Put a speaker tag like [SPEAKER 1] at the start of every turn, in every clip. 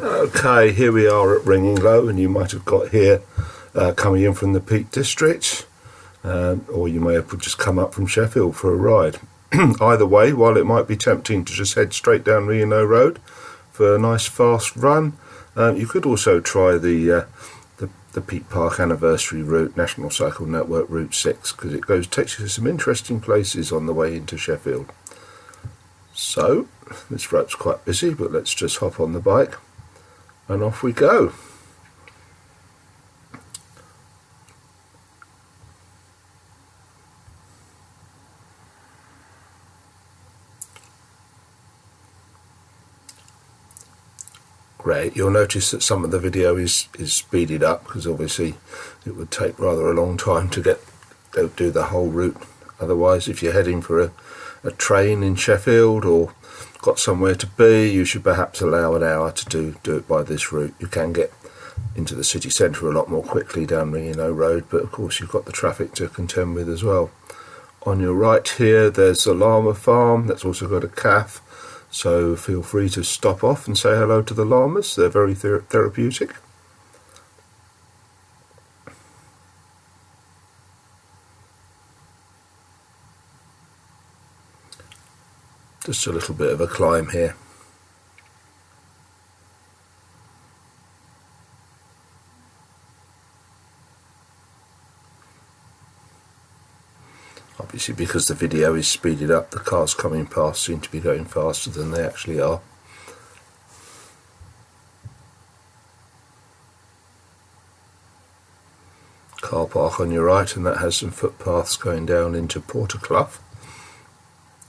[SPEAKER 1] Okay, here we are at Ringinglow, and you might have got here coming in from the Peak District, or you may have just come up from Sheffield for a ride. Either way, while it might be tempting to just head straight down Ringinglow Road for a nice fast run, you could also try the Peak Park Anniversary Route, National Cycle Network Route 6, because it takes you to some interesting places on the way into Sheffield. So, this road's quite busy, but let's just hop on the bike and off we go. Great, you'll notice that some of the video is speeded up because obviously it would take rather a long time to go do the whole route. Otherwise, if you're heading for a train in Sheffield or got somewhere to be, you should perhaps allow an hour to do it by this route. You can get into the city centre a lot more quickly down Ringinglow Road, but of course you've got the traffic to contend with as well. On your right here there's a llama farm that's also got a calf, so feel free to stop off and say hello to the llamas. They're very therapeutic. Just a little bit of a climb here. Obviously, because the video is speeded up, the cars coming past seem to be going faster than they actually are. Car park on your right, and that has some footpaths going down into Clough.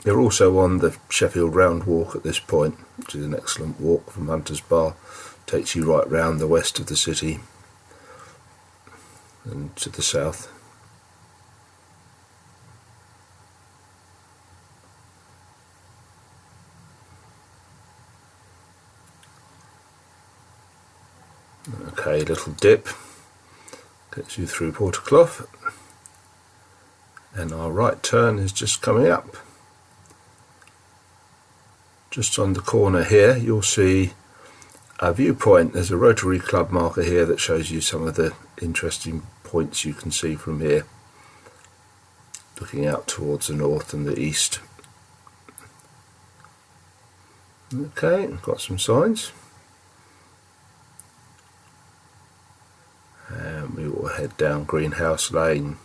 [SPEAKER 1] You're also on the Sheffield Round Walk at this point, which is an excellent walk from Hunter's Bar. Takes you right round the west of the city and to the south. Okay, little dip gets you through Clough, and our right turn is just coming up. Just on the corner here you'll see a viewpoint. There's a Rotary Club marker here that shows you some of the interesting points you can see from here, looking out towards the north and the east. Okay, got some signs. And we will head down Greenhouse Lane.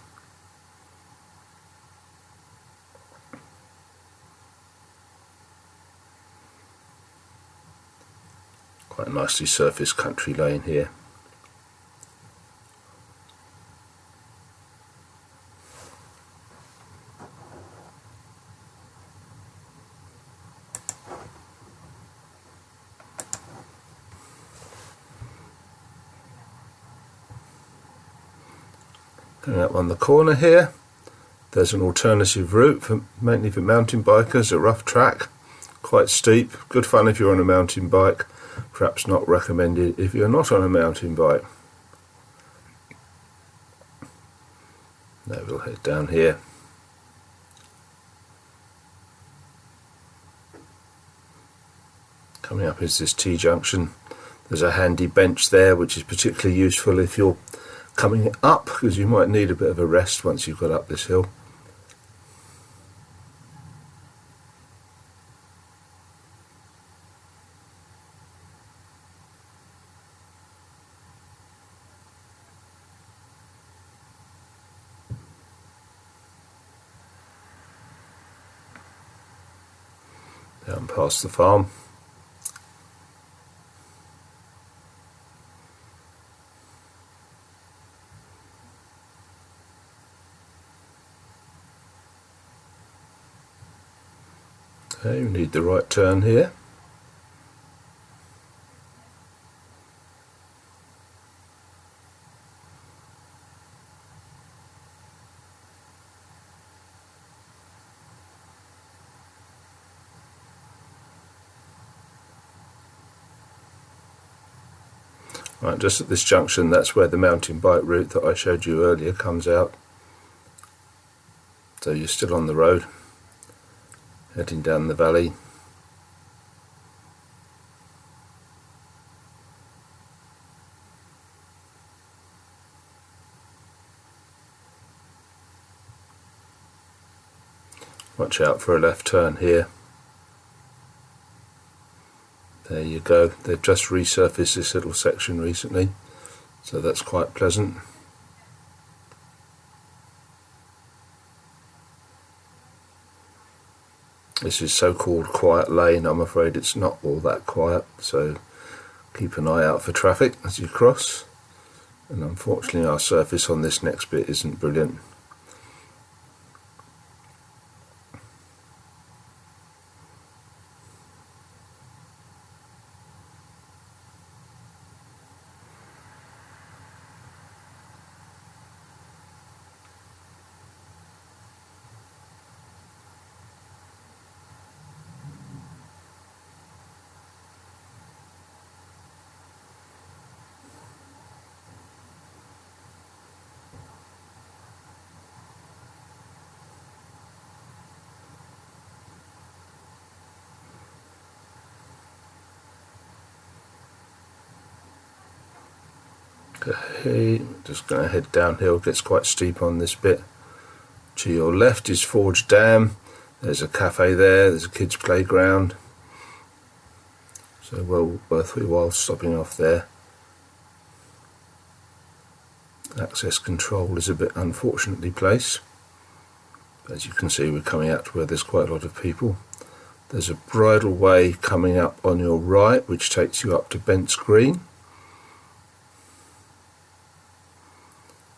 [SPEAKER 1] Quite a nicely surfaced country lane here. Going up on the corner here, there's an alternative route mainly for mountain bikers, a rough track, quite steep, good fun if you're on a mountain bike. Perhaps not recommended if you're not on a mountain bike. Now we'll head down here. Coming up is this T-junction. There's a handy bench there which is particularly useful if you're coming up, because you might need a bit of a rest once you've got up this hill. Down past the farm. Okay, we need the right turn here. Right, just at this junction, that's where the mountain bike route that I showed you earlier comes out. So you're still on the road, heading down the valley. Watch out for a left turn here. There you go. They've just resurfaced this little section recently, so that's quite pleasant. This is so-called quiet lane. I'm afraid it's not all that quiet, so keep an eye out for traffic as you cross. And unfortunately our surface on this next bit isn't brilliant. Okay, just going to head downhill. It gets quite steep on this bit. To your left is Forge Dam. There's a cafe there, there's a kids playground, so well worth your while stopping off there. Access control is a bit unfortunately placed. As you can see, we're coming out to where there's quite a lot of people. There's a bridle way coming up on your right which takes you up to Bent's Green,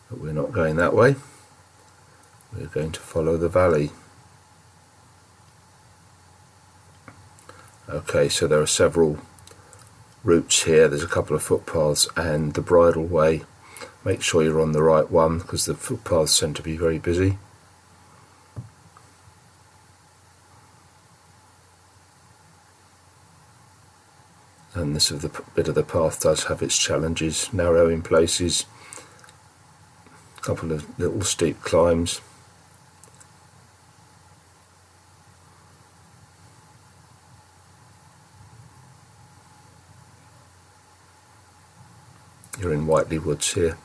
[SPEAKER 1] but we're not going that way. We're going to follow the valley. Okay, so there are several routes here. There's a couple of footpaths and the bridle way. Make sure you're on the right one because the footpaths tend to be very busy. And this bit of the path does have its challenges, narrow in places, a couple of little steep climbs. You're in Whiteley Woods here.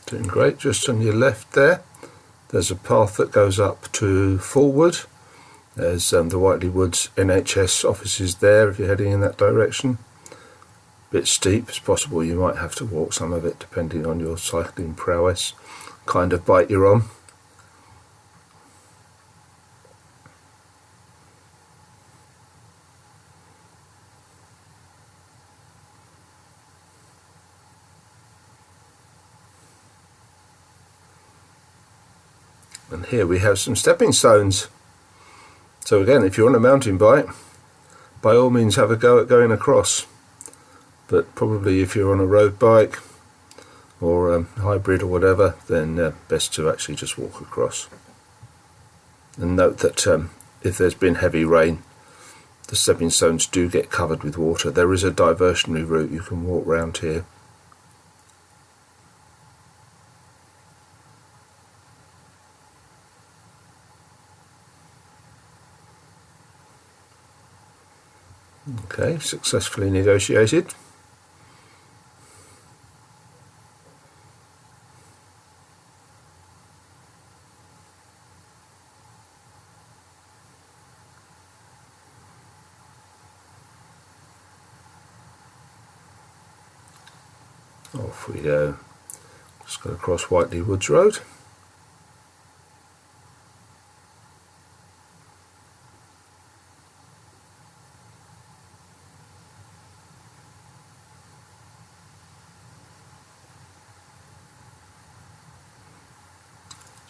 [SPEAKER 1] Doing great. Just on your left there's a path that goes up to Forward. There's the Whiteley Woods NHS offices there if you're heading in that direction. Bit steep, it's possible you might have to walk some of it depending on your cycling prowess, kind of bike you're on. And here we have some stepping stones. So again, if you're on a mountain bike, by all means have a go at going across. But probably if you're on a road bike or a hybrid or whatever, then best to actually just walk across. And note that if there's been heavy rain, the stepping stones do get covered with water. There is a diversionary route you can walk round here. Okay, successfully negotiated. Off we go. Just got to cross Whiteley Woods Road.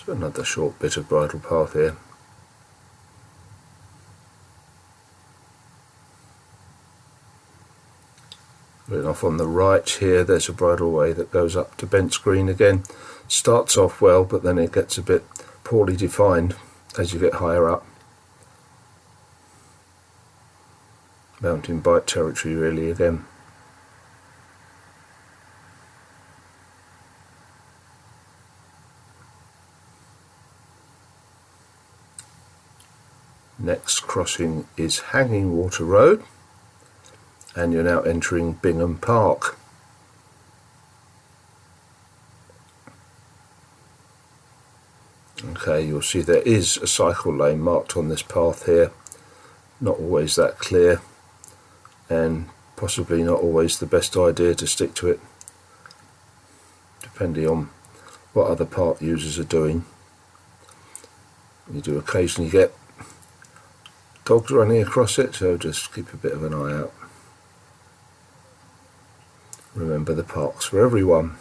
[SPEAKER 1] So another short bit of bridle path here. Going off on the right here, there's a bridleway that goes up to Bent's Green again. Starts off well, but then it gets a bit poorly defined as you get higher up. Mountain bike territory really again. Next crossing is Hanging Water Road, and you're now entering Bingham Park. Okay, you'll see there is a cycle lane marked on this path here. Not always that clear, and possibly not always the best idea to stick to it, depending on what other park users are doing. You do occasionally get dogs running across it, so just keep a bit of an eye out. Remember, the park's for everyone.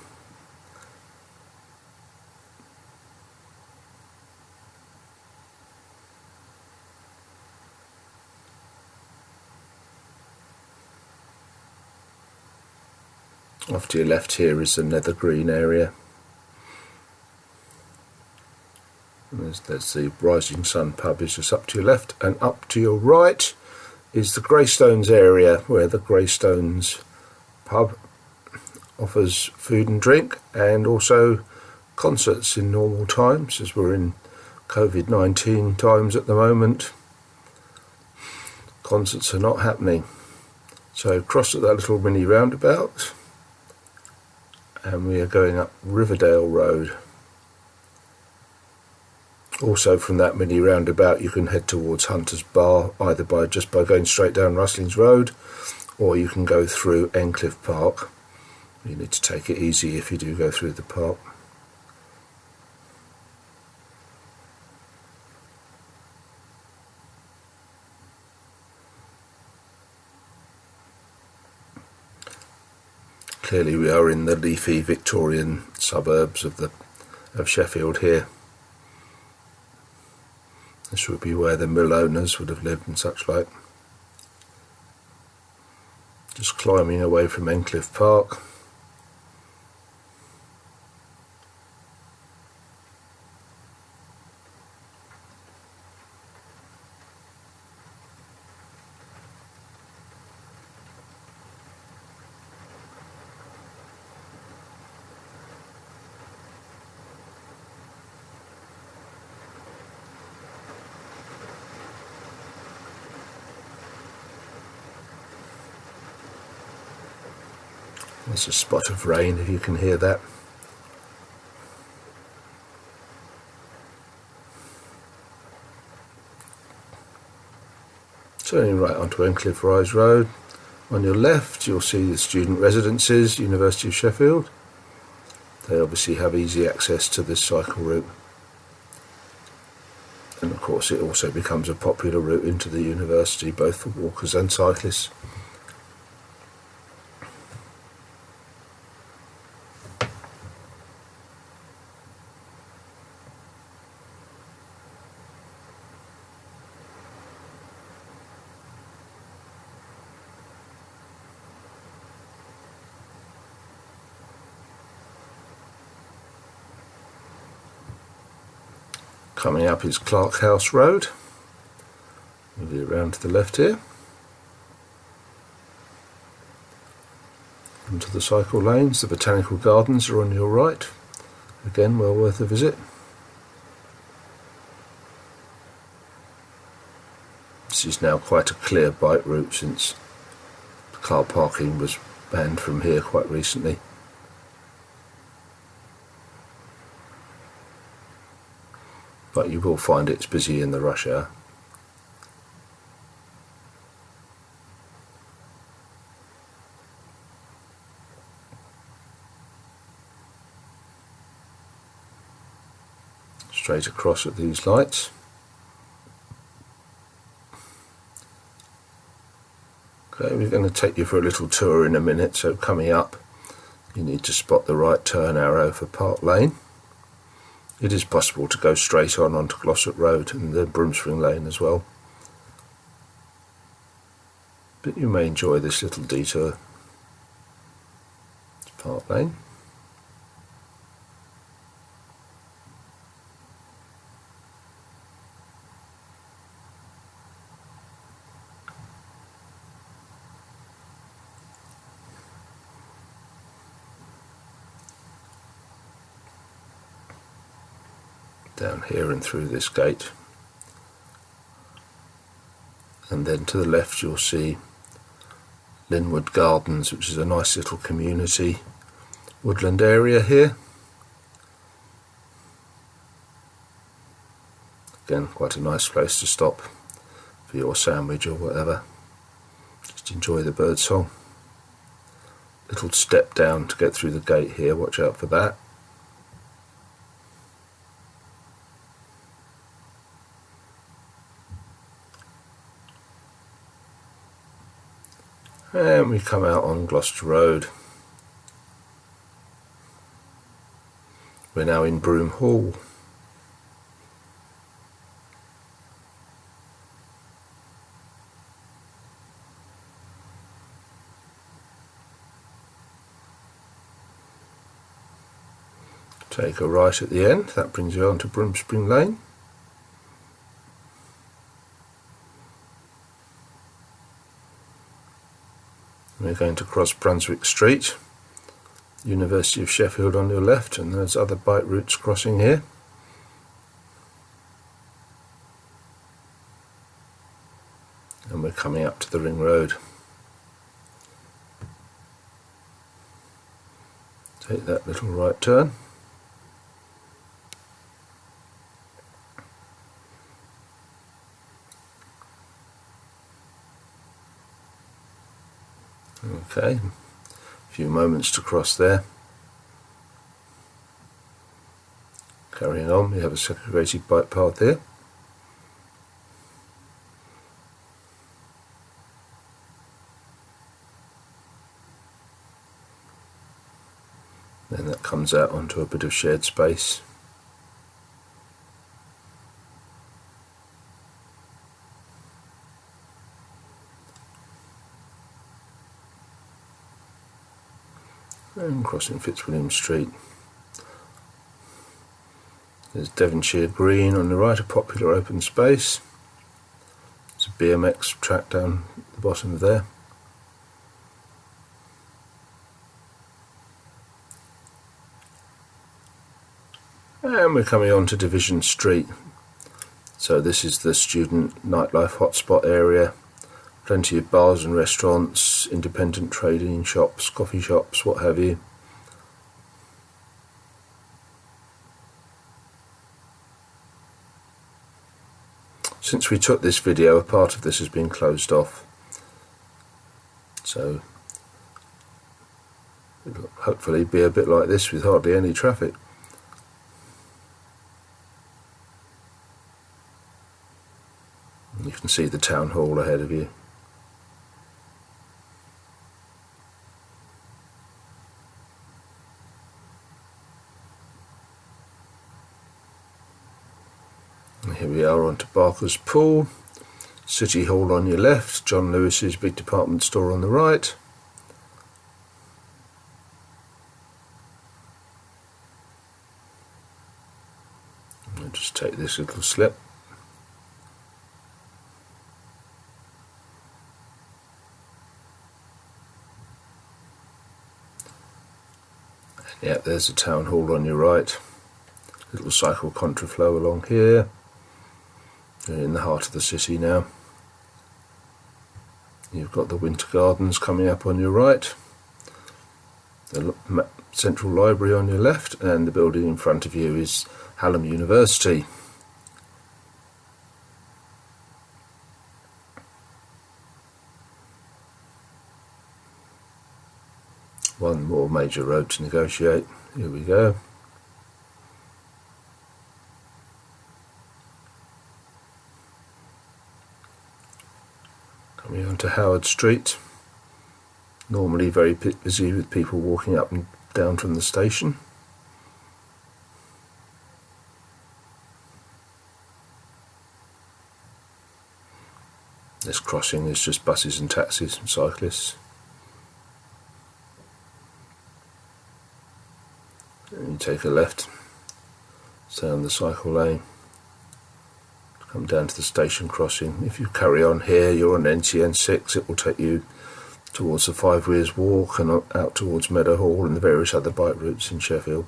[SPEAKER 1] Off to your left here is the Nether Green area. There's the Rising Sun pub is just up to your left, and up to your right is the Greystones area, where the Greystones pub offers food and drink, and also concerts in normal times, as we're in COVID-19 times at the moment. Concerts are not happening. So cross at that little mini roundabout, and we are going up Riverdale Road. Also from that mini roundabout you can head towards Hunter's Bar, either by going straight down Rustlings Road, or you can go through Clough Park. You need to take it easy if you do go through the park. Clearly we are in the leafy Victorian suburbs of Sheffield here. This would be where the mill owners would have lived and such like. Just climbing away from Clough Park. There's a spot of rain, if you can hear that. Turning right onto Clough Rise Road. On your left you'll see the student residences, University of Sheffield. They obviously have easy access to this cycle route. And of course it also becomes a popular route into the university, both for walkers and cyclists. Coming up is Clark House Road. We'll be around to the left here. Into the cycle lanes. The botanical gardens are on your right. Again, well worth a visit. This is now quite a clear bike route since car parking was banned from here quite recently. But you will find it's busy in the rush hour. Straight across at these lights. Okay, we're going to take you for a little tour in a minute, so coming up you need to spot the right turn arrow for Park Lane. It is possible to go straight on onto Glossop Road and then Broomspring Lane as well, but you may enjoy this little detour. It's Park Lane. Down here and through this gate, and then to the left you'll see Linwood Gardens, which is a nice little community woodland area here. Again, quite a nice place to stop for your sandwich or whatever. Just enjoy the birdsong. Little step down to get through the gate here, watch out for that. And we come out on Gloucester Road. We're now in Broom Hall. Take a right at the end, that brings you on to Broomspring Lane. We're going to cross Brunswick Street, University of Sheffield on your left, and there's other bike routes crossing here. And we're coming up to the Ring Road. Take that little right turn. Okay, a few moments to cross there. Carrying on, we have a segregated bike path here. Then that comes out onto a bit of shared space. And crossing Fitzwilliam Street. There's Devonshire Green on the right, a popular open space. There's a BMX track down the bottom of there. And we're coming on to Division Street. So this is the student nightlife hotspot area. Plenty of bars and restaurants, independent trading shops, coffee shops, what have you. Since we took this video, a part of this has been closed off. So it'll hopefully be a bit like this with hardly any traffic. You can see the town hall ahead of you. And here we are onto Barker's Pool, City Hall on your left, John Lewis's big department store on the right. I'll just take this little slip. Yeah, there's the town hall on your right. Little cycle contraflow along here. You're in the heart of the city now. You've got the Winter Gardens coming up on your right, the Central Library on your left, and the building in front of you is Hallam University. One more major road to negotiate. Here we go. Coming on to Howard Street. Normally very busy with people walking up and down from the station. This crossing is just buses and taxis and cyclists. And you take a left, stay on the cycle lane, come down to the station crossing. If you carry on here, you're on NCN6, it will take you towards the Five Weirs Walk and out towards Meadowhall and the various other bike routes in Sheffield.